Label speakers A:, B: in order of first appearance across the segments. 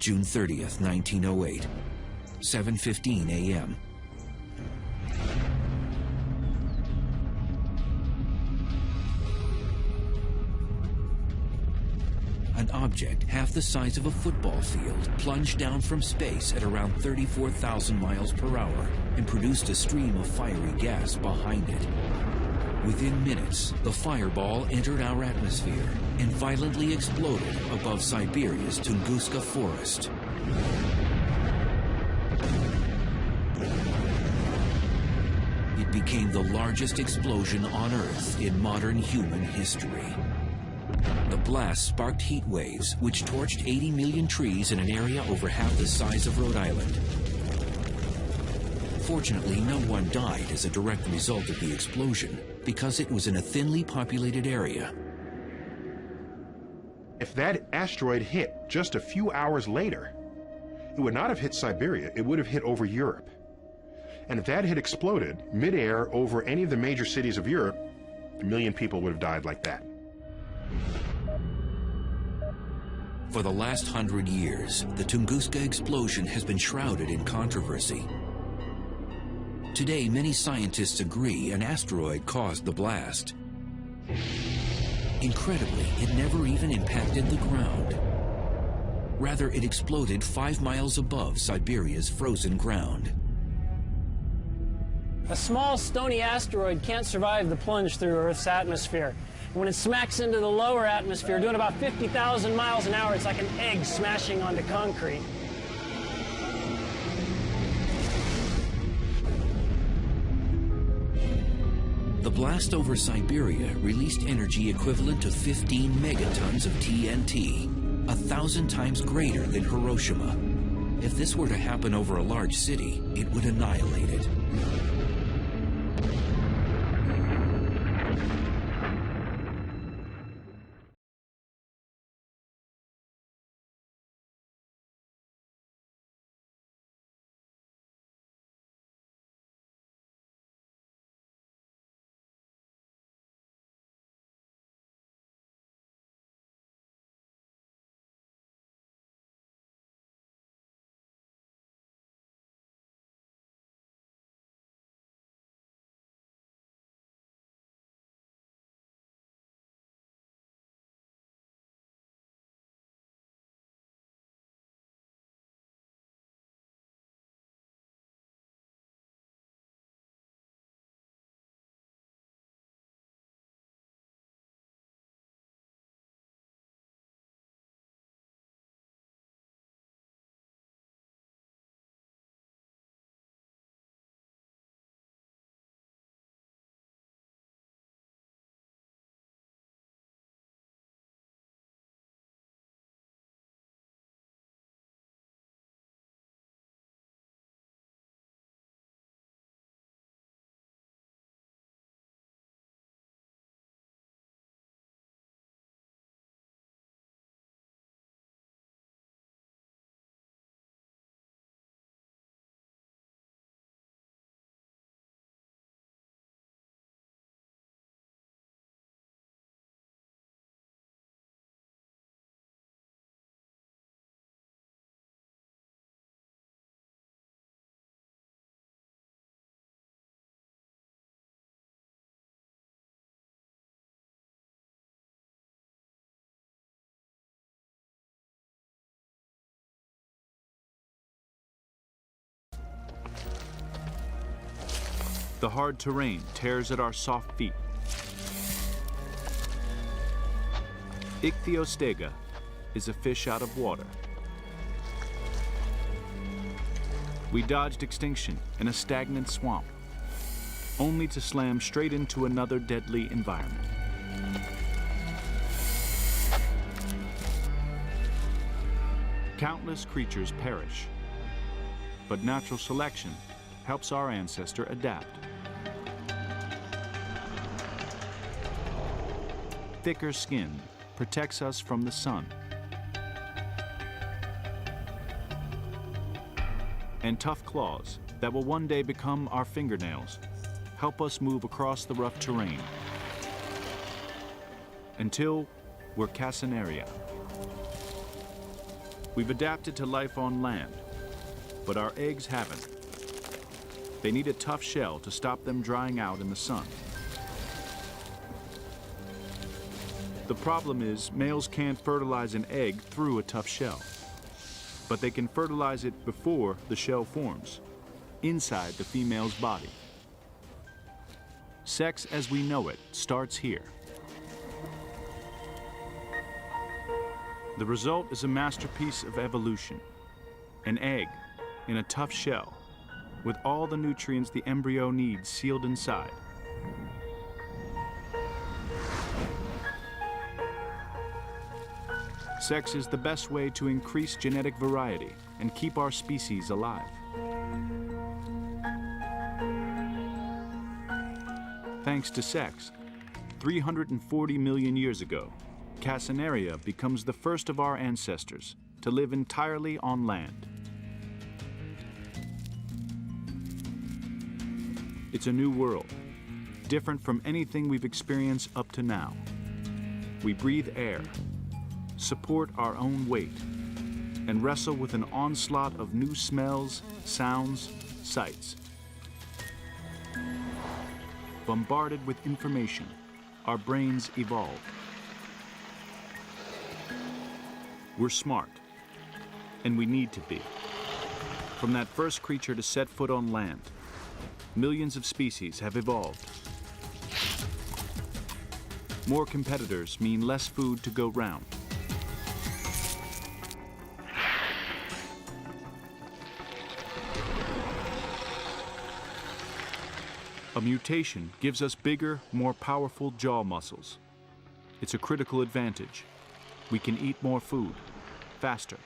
A: June 30th, 1908, 7:15 a.m. An object half the size of a football field plunged down from space at around 34,000 miles per hour and produced a stream of fiery gas behind it. Within minutes, the fireball entered our atmosphere and violently exploded above Siberia's Tunguska forest. It became the largest explosion on Earth in modern human history. The blast sparked heat waves, which torched 80 million trees in an area over half the size of Rhode Island. Fortunately, no one died as a direct result of the explosion, because it was in a thinly populated area.
B: If that asteroid hit just a few hours later, it would not have hit Siberia, it would have hit over Europe. And if that had exploded midair over any of the major cities of Europe, 1 million people would have died like that.
A: For the last 100 years, the Tunguska explosion has been shrouded in controversy. Today, many scientists agree an asteroid caused the blast. Incredibly, it never even impacted the ground. Rather, it exploded 5 miles above Siberia's frozen ground.
C: A small stony asteroid can't survive the plunge through Earth's atmosphere. When it smacks into the lower atmosphere, doing about 50,000 miles an hour, it's like an egg smashing onto concrete.
A: The blast over Siberia released energy equivalent to 15 megatons of TNT, 1,000 times greater than Hiroshima. If this were to happen over a large city, it would annihilate it.
D: The hard terrain tears at our soft feet. Ichthyostega is a fish out of water. We dodged extinction in a stagnant swamp, only to slam straight into another deadly environment. Countless creatures perish, but natural selection helps our ancestor adapt. Thicker skin protects us from the sun. And tough claws that will one day become our fingernails help us move across the rough terrain until we're Casenaria. We've adapted to life on land, but our eggs haven't. They need a tough shell to stop them drying out in the sun. The problem is males can't fertilize an egg through a tough shell, but they can fertilize it before the shell forms, inside the female's body. Sex as we know it starts here. The result is a masterpiece of evolution, an egg in a tough shell with all the nutrients the embryo needs sealed inside. Sex is the best way to increase genetic variety and keep our species alive. Thanks to sex, 340 million years ago, Casenaria becomes the first of our ancestors to live entirely on land. It's a new world, different from anything we've experienced up to now. We breathe air, support our own weight, and wrestle with an onslaught of new smells, sounds, sights. Bombarded with information, our brains evolve. We're smart, and we need to be. From that first creature to set foot on land, millions of species have evolved. More competitors mean less food to go round. A mutation gives us bigger, more powerful jaw muscles. It's a critical advantage. We can eat more food, faster.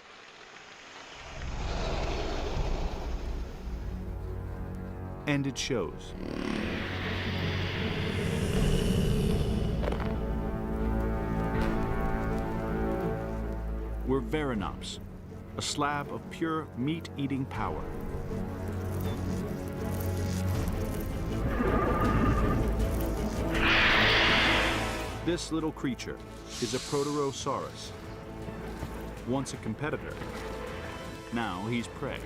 D: And it shows. We're Verinops, a slab of pure meat-eating power. This little creature is a Proterosaurus. Once a competitor, now he's prey.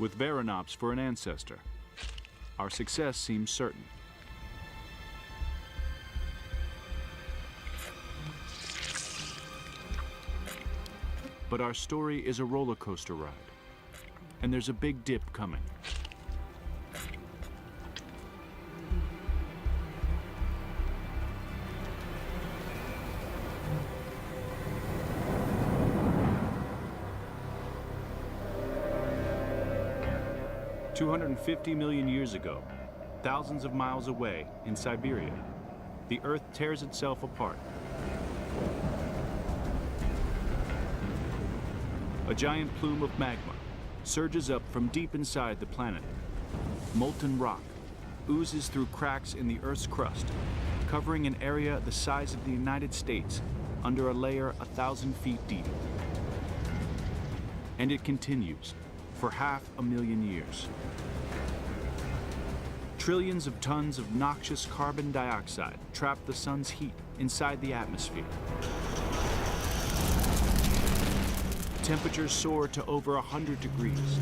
D: With Verinops for an ancestor, our success seems certain. But our story is a roller coaster ride, and there's a big dip coming. "250 million years ago, thousands of miles away in Siberia, the Earth tears itself apart. A giant plume of magma surges up from deep inside the planet. Molten rock oozes through cracks in the Earth's crust, covering an area the size of the United States under a layer 1,000 feet deep. And it continues for 500,000 years. Trillions of tons of noxious carbon dioxide trap the sun's heat inside the atmosphere. Temperatures soar to over 100 degrees.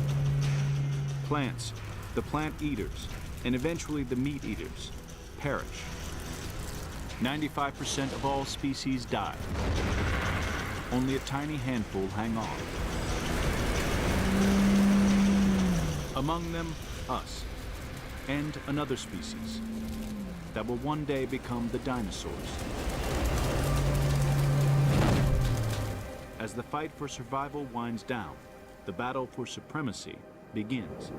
D: Plants, the plant eaters, and eventually the meat eaters, perish. 95% of all species die. Only a tiny handful hang on. Among them, us, and another species that will one day become the dinosaurs. As the fight for survival winds down, the battle for supremacy begins.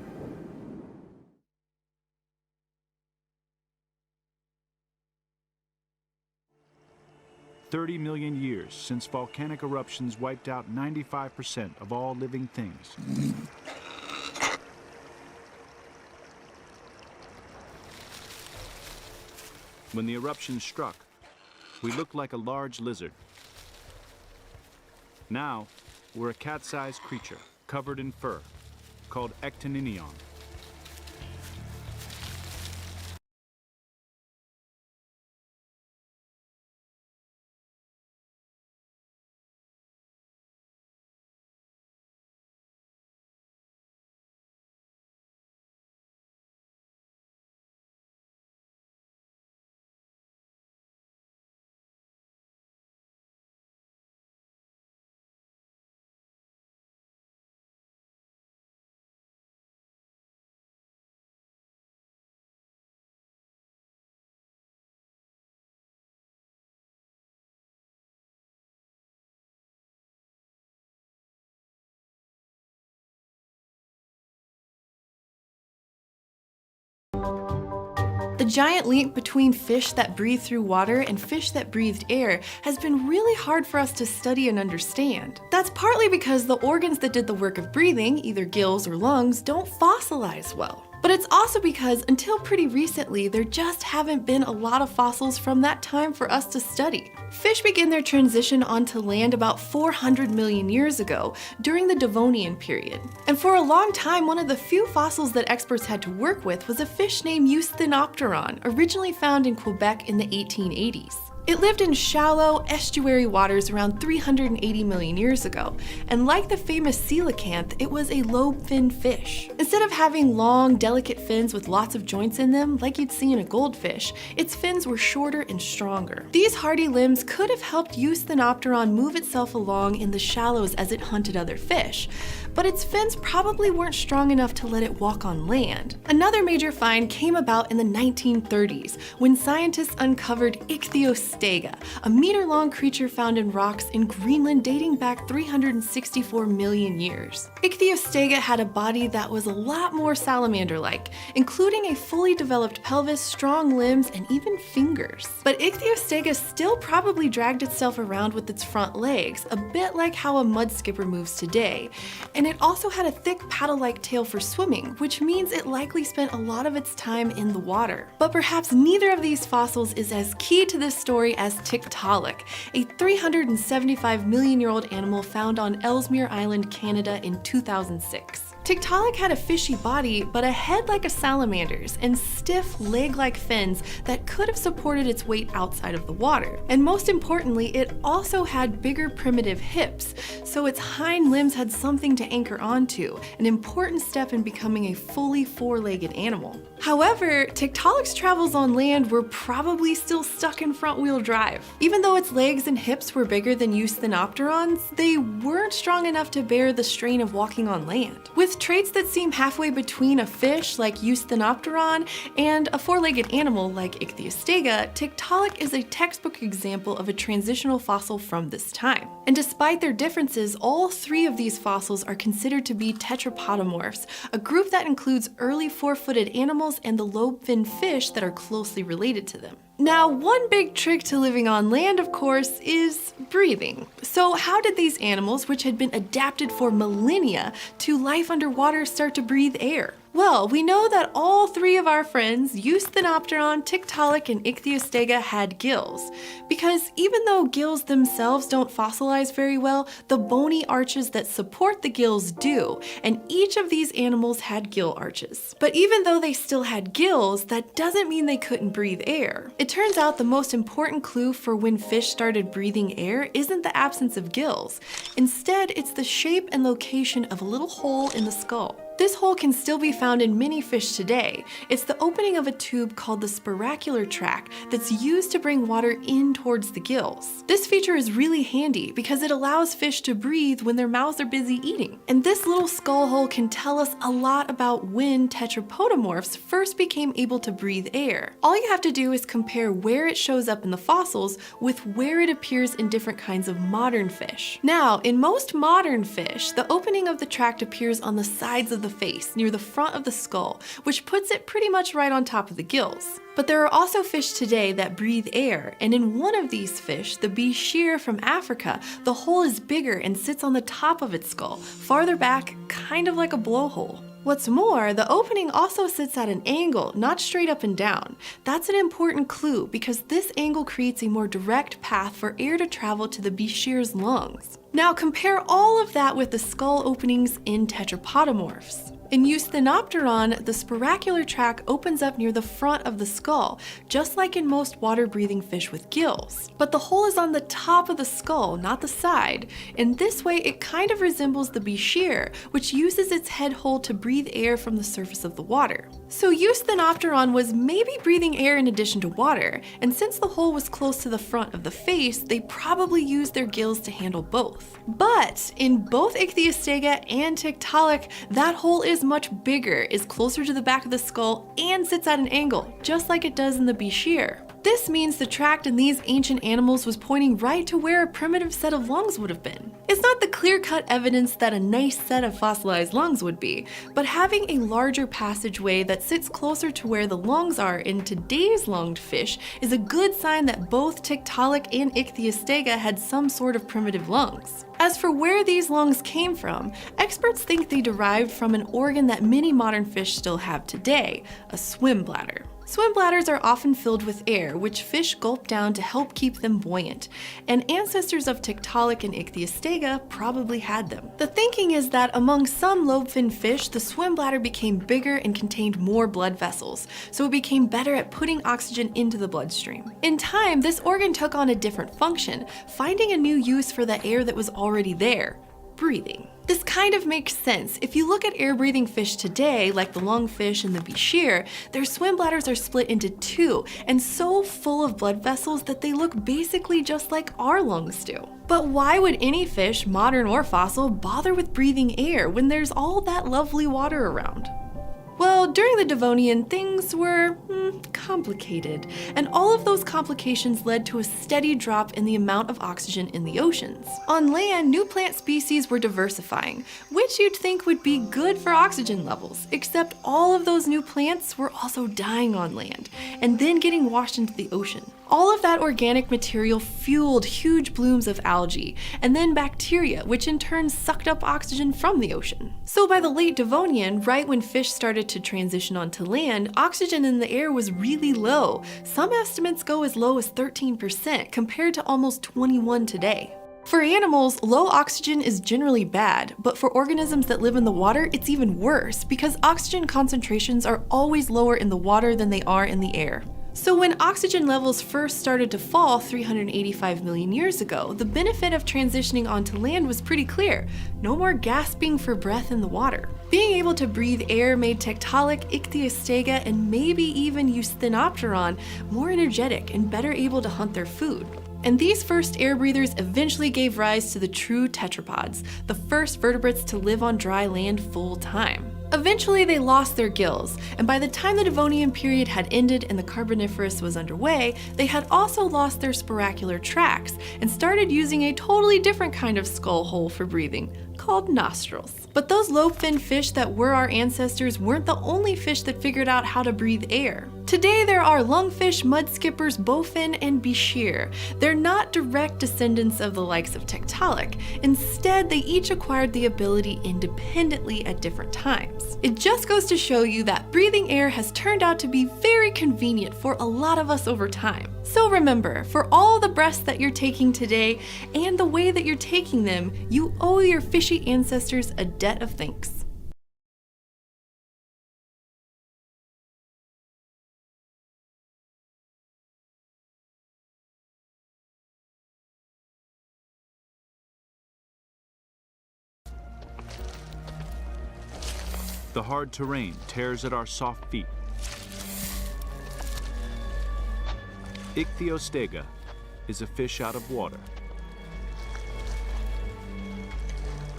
D: "30 million years since volcanic eruptions wiped out 95% of all living things. When the eruption struck, we looked like a large lizard. Now, we're a cat-sized creature covered in fur, called Ectoninion.
E: The giant link between fish that breathe through water and fish that breathed air has been really hard for us to study and understand. That's partly because the organs that did the work of breathing, either gills or lungs, don't fossilize well. But it's also because until pretty recently, there just haven't been a lot of fossils from that time for us to study. Fish began their transition onto land about 400 million years ago, during the Devonian period. And for a long time, one of the few fossils that experts had to work with was a fish named Eusthenopteron, originally found in Quebec in the 1880s. It lived in shallow, estuary waters around 380 million years ago, and like the famous coelacanth, it was a lobe-finned fish. Instead of having long, delicate fins with lots of joints in them, like you'd see in a goldfish, its fins were shorter and stronger. These hardy limbs could have helped Eusthenopteron move itself along in the shallows as it hunted other fish, but its fins probably weren't strong enough to let it walk on land. Another major find came about in the 1930s, when scientists uncovered Ichthyostega, a meter-long creature found in rocks in Greenland dating back 364 million years. Ichthyostega had a body that was a lot more salamander-like, including a fully developed pelvis, strong limbs, and even fingers. But Ichthyostega still probably dragged itself around with its front legs, a bit like how a mud skipper moves today. And it also had a thick paddle-like tail for swimming, which means it likely spent a lot of its time in the water. But perhaps neither of these fossils is as key to this story as Tiktaalik, a 375 million year old animal found on Ellesmere Island, Canada in 2006. Tiktaalik had a fishy body, but a head like a salamander's, and stiff, leg-like fins that could have supported its weight outside of the water. And most importantly, it also had bigger primitive hips, so its hind limbs had something to anchor onto, an important step in becoming a fully four-legged animal. However, Tiktaalik's travels on land were probably still stuck in front-wheel drive. Even though its legs and hips were bigger than Eusthenopteron's, they weren't strong enough to bear the strain of walking on land. With traits that seem halfway between a fish like Eusthenopteron and a four-legged animal like Ichthyostega, Tiktaalik is a textbook example of a transitional fossil from this time. And despite their differences, all three of these fossils are considered to be tetrapodomorphs, a group that includes early four-footed animals and the lobe-finned fish that are closely related to them. Now, one big trick to living on land, of course, is breathing. So how did these animals, which had been adapted for millennia to life underwater, start to breathe air? Well, we know that all three of our friends, Eusthenopteron, Tiktaalik, and Ichthyostega, had gills. Because even though gills themselves don't fossilize very well, the bony arches that support the gills do, and each of these animals had gill arches. But even though they still had gills, that doesn't mean they couldn't breathe air. It turns out the most important clue for when fish started breathing air isn't the absence of gills. Instead, it's the shape and location of a little hole in the skull. This hole can still be found in many fish today. It's the opening of a tube called the spiracular tract that's used to bring water in towards the gills. This feature is really handy because it allows fish to breathe when their mouths are busy eating. And this little skull hole can tell us a lot about when tetrapodomorphs first became able to breathe air. All you have to do is compare where it shows up in the fossils with where it appears in different kinds of modern fish. Now, in most modern fish, the opening of the tract appears on the sides of the face, near the front of the skull, which puts it pretty much right on top of the gills. But there are also fish today that breathe air, and in one of these fish, the bichir from Africa, the hole is bigger and sits on the top of its skull, farther back, kind of like a blowhole. What's more, the opening also sits at an angle, not straight up and down. That's an important clue because this angle creates a more direct path for air to travel to the bichir's lungs. Now compare all of that with the skull openings in tetrapodomorphs. In Eusthenopteron, the spiracular tract opens up near the front of the skull, just like in most water-breathing fish with gills. But the hole is on the top of the skull, not the side, and this way it kind of resembles the bichir, which uses its head hole to breathe air from the surface of the water. So Eusthenopteron was maybe breathing air in addition to water, and since the hole was close to the front of the face, they probably used their gills to handle both. But in both Ichthyostega and Tiktaalik, that hole is much bigger, is closer to the back of the skull, and sits at an angle, just like it does in the bichir. This means the tract in these ancient animals was pointing right to where a primitive set of lungs would have been. It's not the clear-cut evidence that a nice set of fossilized lungs would be, but having a larger passageway that sits closer to where the lungs are in today's lunged fish is a good sign that both Tiktaalik and Ichthyostega had some sort of primitive lungs. As for where these lungs came from, experts think they derived from an organ that many modern fish still have today, a swim bladder. Swim bladders are often filled with air, which fish gulp down to help keep them buoyant, and ancestors of Tiktaalik and Ichthyostega probably had them. The thinking is that among some lobe-finned fish, the swim bladder became bigger and contained more blood vessels, so it became better at putting oxygen into the bloodstream. In time, this organ took on a different function, finding a new use for the air that was already there: breathing. This kind of makes sense. If you look at air-breathing fish today, like the lungfish and the bichir, their swim bladders are split into two and so full of blood vessels that they look basically just like our lungs do. But why would any fish, modern or fossil, bother with breathing air when there's all that lovely water around? Well, during the Devonian, things were complicated, and all of those complications led to a steady drop in the amount of oxygen in the oceans. On land, new plant species were diversifying, which you'd think would be good for oxygen levels, except all of those new plants were also dying on land, and then getting washed into the ocean. All of that organic material fueled huge blooms of algae, and then bacteria, which in turn sucked up oxygen from the ocean. So by the late Devonian, right when fish started to transition onto land, oxygen in the air was really low. Some estimates go as low as 13%, compared to almost 21% today. For animals, low oxygen is generally bad, but for organisms that live in the water, it's even worse, because oxygen concentrations are always lower in the water than they are in the air. So when oxygen levels first started to fall 385 million years ago, the benefit of transitioning onto land was pretty clear: no more gasping for breath in the water. Being able to breathe air made Tiktaalik, Ichthyostega, and maybe even Eusthenopteron more energetic and better able to hunt their food. And these first air breathers eventually gave rise to the true tetrapods, the first vertebrates to live on dry land full time. Eventually they lost their gills, and by the time the Devonian period had ended and the Carboniferous was underway, they had also lost their sporacular tracts and started using a totally different kind of skull hole for breathing, called nostrils. But those lobe-finned fish that were our ancestors weren't the only fish that figured out how to breathe air. Today there are lungfish, mudskippers, bowfin, and bichir. They're not direct descendants of the likes of Tiktaalik. Instead, they each acquired the ability independently at different times. It just goes to show you that breathing air has turned out to be very convenient for a lot of us over time. So remember, for all the breaths that you're taking today and the way that you're taking them, you owe your fishy ancestors a debt of thanks.
D: The hard terrain tears at our soft feet. Ichthyostega is a fish out of water.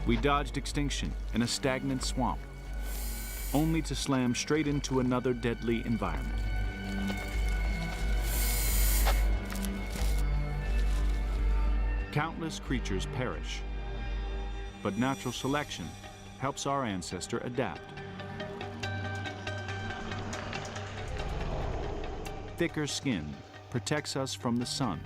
D: We dodged extinction in a stagnant swamp, only to slam straight into another deadly environment. Countless creatures perish, but natural selection helps our ancestor adapt. Thicker skin protects us from the sun.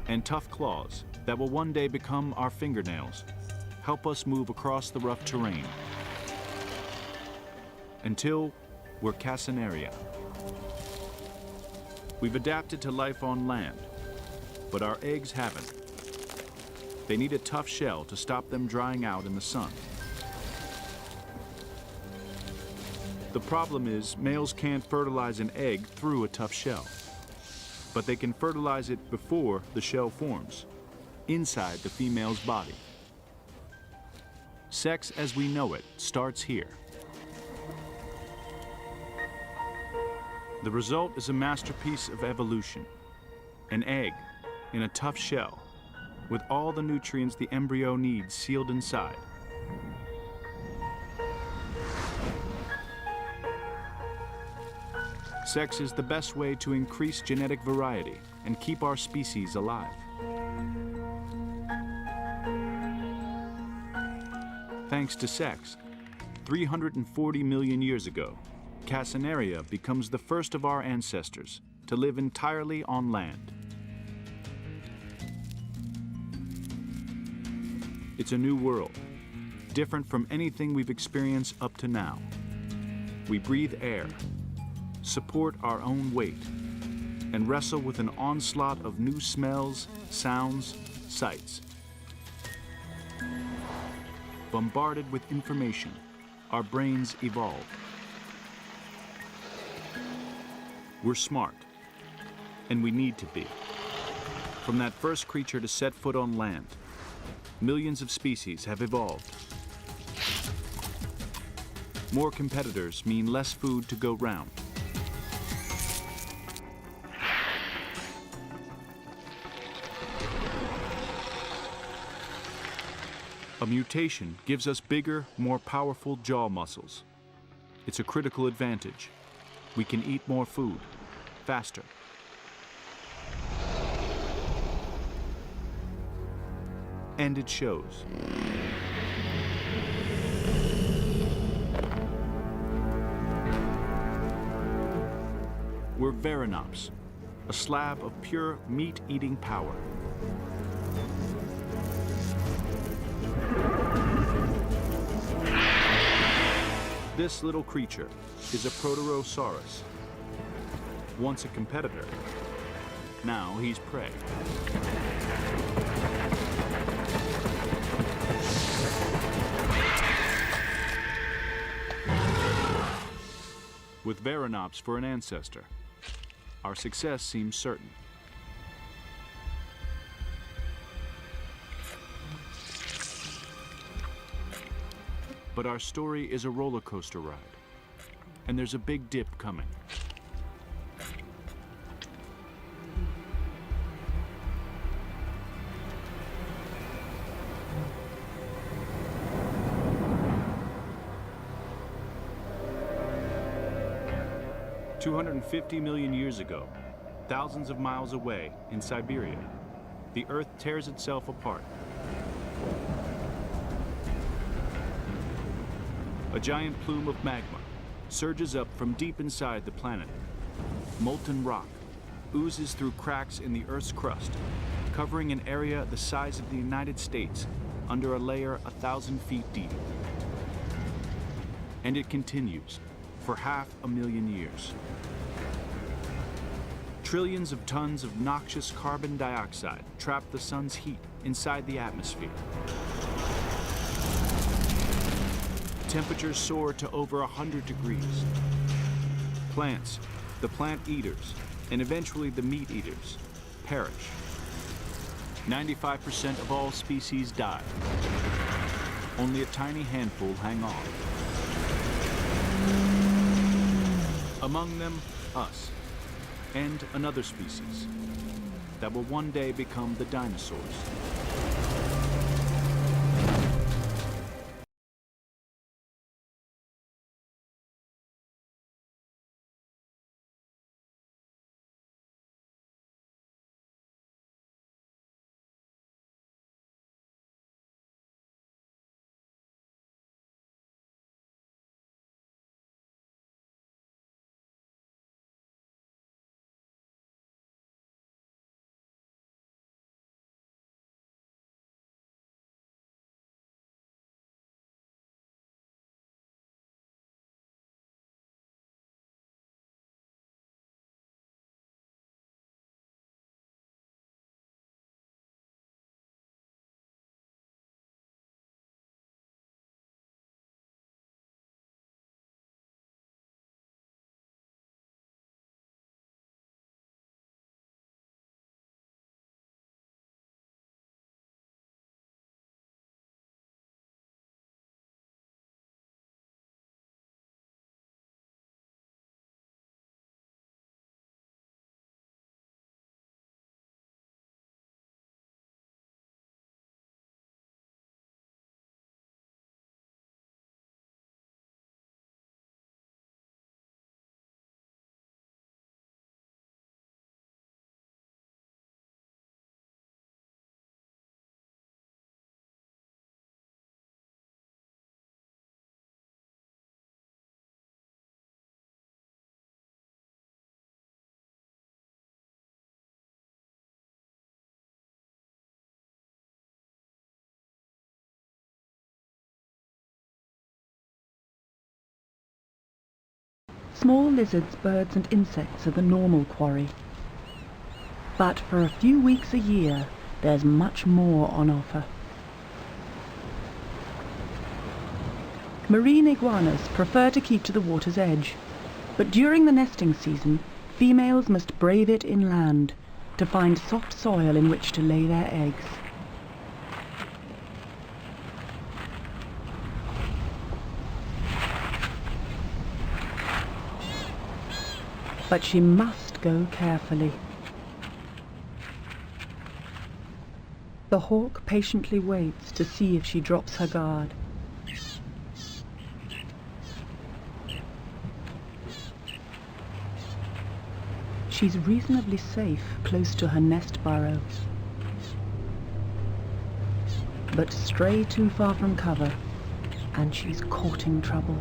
D: And tough claws that will one day become our fingernails help us move across the rough terrain until we're Casenaria. We've adapted to life on land, but our eggs haven't. They need a tough shell to stop them drying out in the sun. The problem is males can't fertilize an egg through a tough shell, but they can fertilize it before the shell forms, inside the female's body. Sex as we know it starts here. The result is a masterpiece of evolution, an egg in a tough shell with all the nutrients the embryo needs sealed inside. Sex is the best way to increase genetic variety and keep our species alive. Thanks to sex, 340 million years ago, Casenaria becomes the first of our ancestors to live entirely on land. It's a new world, different from anything we've experienced up to now. We breathe air, support our own weight, and wrestle with an onslaught of new smells, sounds, sights. Bombarded with information, our brains evolve. We're smart, and we need to be. From that first creature to set foot on land, millions of species have evolved. More competitors mean less food to go round. A mutation gives us bigger, more powerful jaw muscles. It's a critical advantage. We can eat more food, faster. And it shows. We're Verinops, a slab of pure meat-eating power. This little creature is a Proterosaurus. Once a competitor, now he's prey. With Verinops for an ancestor, our success seems certain. But our story is a roller coaster ride, and there's a big dip coming. "250 million years ago, thousands of miles away in Siberia, the Earth tears itself apart. A giant plume of magma surges up from deep inside the planet. Molten rock oozes through cracks in the Earth's crust, covering an area the size of the United States under a layer 1,000 feet deep. And it continues for 500,000 years. Trillions of tons of noxious carbon dioxide trap the sun's heat inside the atmosphere. Temperatures soar to over 100 degrees. Plants, the plant eaters, and eventually the meat eaters, perish. 95% of all species die. Only a tiny handful hang on. Among them, us, and another species that will one day become the dinosaurs.
F: Small lizards, birds and insects are the normal quarry. But for a few weeks a year, there's much more on offer. Marine iguanas prefer to keep to the water's edge, but during the nesting season, females must brave it inland to find soft soil in which to lay their eggs. But she must go carefully. The hawk patiently waits to see if she drops her guard. She's reasonably safe close to her nest burrow. But stray too far from cover, and she's courting trouble.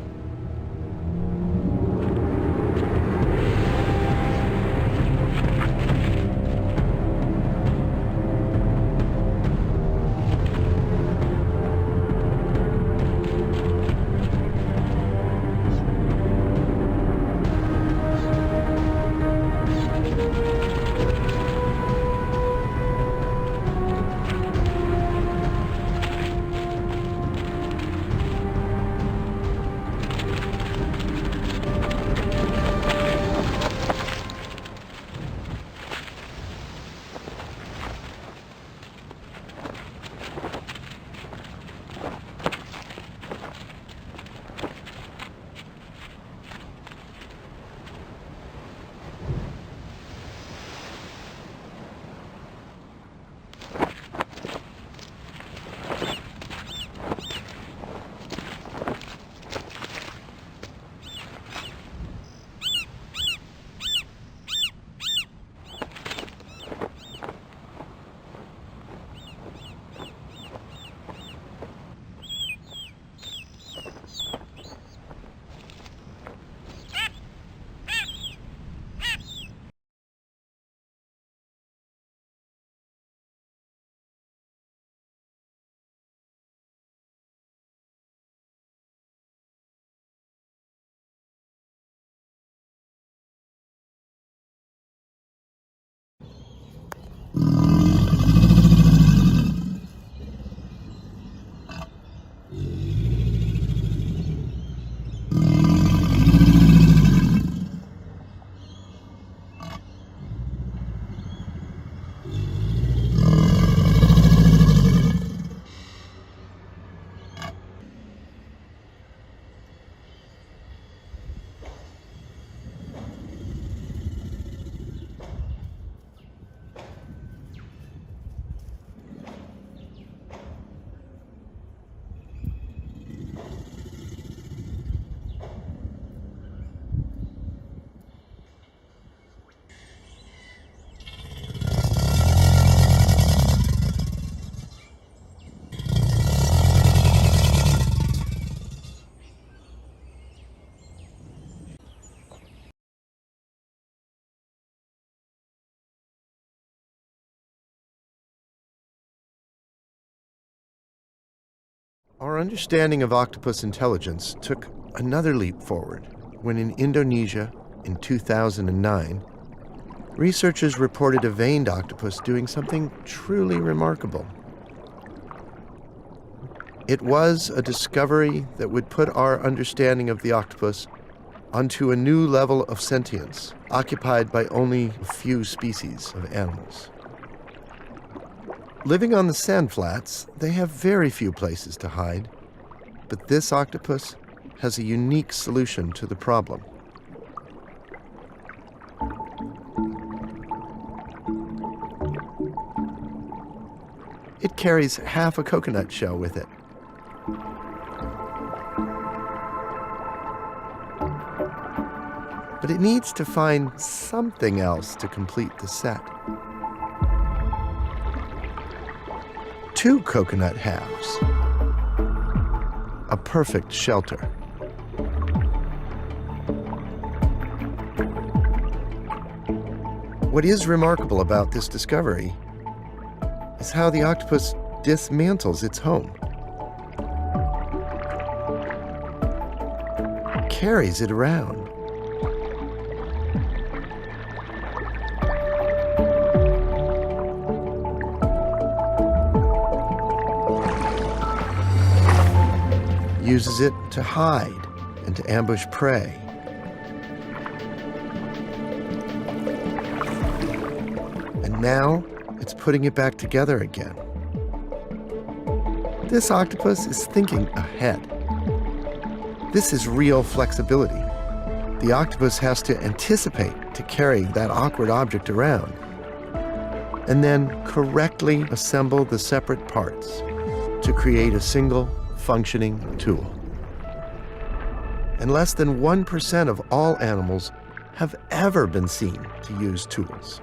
G: Our understanding of octopus intelligence took another leap forward when in Indonesia in 2009, researchers reported a veined octopus doing something truly remarkable. It was a discovery that would put our understanding of the octopus onto a new level of sentience, occupied by only a few species of animals. Living on the sand flats, they have very few places to hide, but this octopus has a unique solution to the problem. It carries half a coconut shell with it. But it needs to find something else to complete the set. 2 coconut halves. A perfect shelter. What is remarkable about this discovery is how the octopus dismantles its home. Carries it around. uses it to hide and to ambush prey. And now it's putting it back together again. This octopus is thinking ahead. This is real flexibility. The octopus has to anticipate to carry that awkward object around, and then correctly assemble the separate parts to create a single functioning tool. And less than 1% of all animals have ever been seen to use tools.